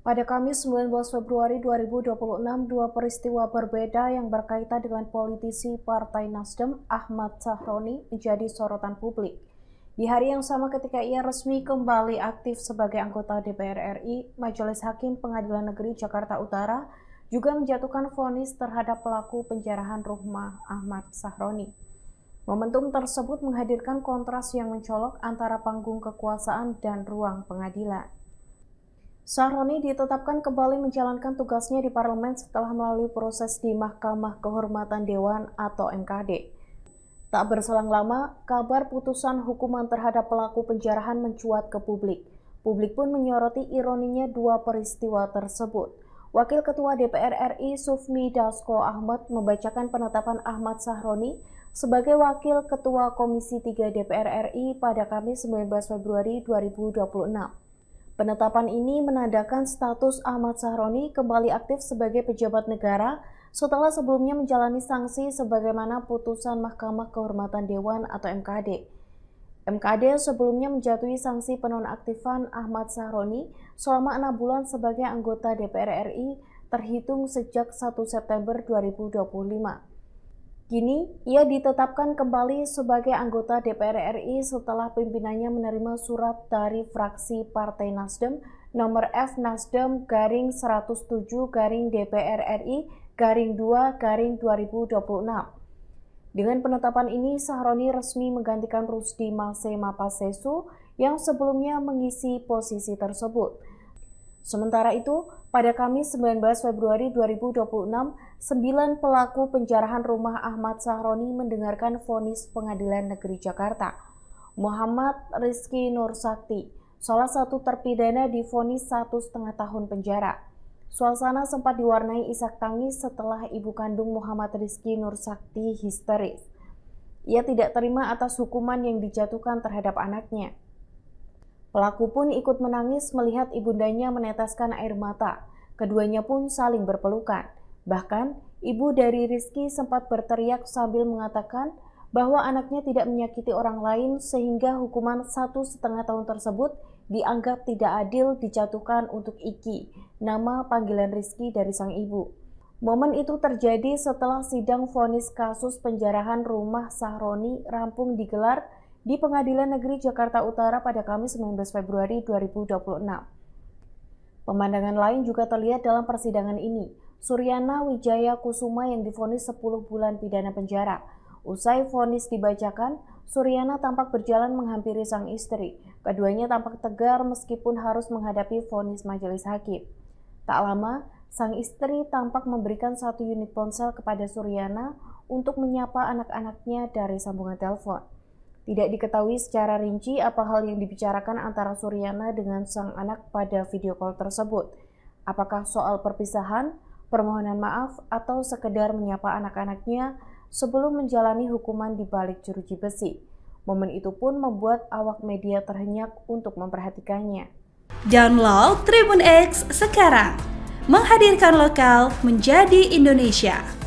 Pada Kamis 19 Februari 2026, dua peristiwa berbeda yang berkaitan dengan politisi Partai Nasdem Ahmad Sahroni menjadi sorotan publik. Di hari yang sama ketika ia resmi kembali aktif sebagai anggota DPR RI, Majelis Hakim Pengadilan Negeri Jakarta Utara juga menjatuhkan vonis terhadap pelaku penjarahan rumah Ahmad Sahroni. Momentum tersebut menghadirkan kontras yang mencolok antara panggung kekuasaan dan ruang pengadilan. Sahroni ditetapkan kembali menjalankan tugasnya di parlemen setelah melalui proses di Mahkamah Kehormatan Dewan atau MKD. Tak berselang lama, kabar putusan hukuman terhadap pelaku penjarahan mencuat ke publik. Publik pun menyoroti ironinya dua peristiwa tersebut. Wakil Ketua DPR RI Sufmi Dasko Ahmad membacakan penetapan Ahmad Sahroni sebagai Wakil Ketua Komisi 3 DPR RI pada Kamis 19 Februari 2026. Penetapan ini menandakan status Ahmad Sahroni kembali aktif sebagai pejabat negara setelah sebelumnya menjalani sanksi sebagaimana putusan Mahkamah Kehormatan Dewan atau MKD. MKD sebelumnya menjatuhi sanksi penonaktifan Ahmad Sahroni selama 6 bulan sebagai anggota DPR RI terhitung sejak 1 September 2025. Kini, ia ditetapkan kembali sebagai anggota DPR RI setelah pimpinannya menerima surat dari fraksi Partai Nasdem nomor F Nasdem garing 107 garing DPR RI garing 2 garing 2026. Dengan penetapan ini, Sahroni resmi menggantikan Rusdi Mase Mapasesu yang sebelumnya mengisi posisi tersebut. Sementara itu, pada Kamis 19 Februari 2026, 9 pelaku penjarahan rumah Ahmad Sahroni mendengarkan vonis Pengadilan Negeri Jakarta. Muhammad Rizky Nursakti, salah satu terpidana divonis 1,5 tahun penjara. Suasana sempat diwarnai isak tangis setelah ibu kandung Muhammad Rizky Nursakti histeris. Ia tidak terima atas hukuman yang dijatuhkan terhadap anaknya. Pelaku pun ikut menangis melihat ibundanya meneteskan air mata. Keduanya pun saling berpelukan. Bahkan, ibu dari Rizky sempat berteriak sambil mengatakan bahwa anaknya tidak menyakiti orang lain sehingga hukuman 1,5 tahun tersebut dianggap tidak adil dijatuhkan untuk Iki, nama panggilan Rizky dari sang ibu. Momen itu terjadi setelah sidang vonis kasus penjarahan rumah Sahroni rampung digelar di Pengadilan Negeri Jakarta Utara pada Kamis 19 Februari 2026. Pemandangan lain juga terlihat dalam persidangan ini. Suryana Wijaya Kusuma yang divonis 10 bulan pidana penjara. Usai vonis dibacakan, Suryana tampak berjalan menghampiri sang istri. Keduanya tampak tegar meskipun harus menghadapi vonis majelis hakim. Tak lama, sang istri tampak memberikan 1 unit ponsel kepada Suryana untuk menyapa anak-anaknya dari sambungan telepon. Tidak diketahui secara rinci apa hal yang dibicarakan antara Suryana dengan sang anak pada video call tersebut. Apakah soal perpisahan, permohonan maaf, atau sekedar menyapa anak-anaknya sebelum menjalani hukuman di balik jeruji besi. Momen itu pun membuat awak media terhenyak untuk memperhatikannya. Download Tribun X sekarang, menghadirkan lokal menjadi Indonesia.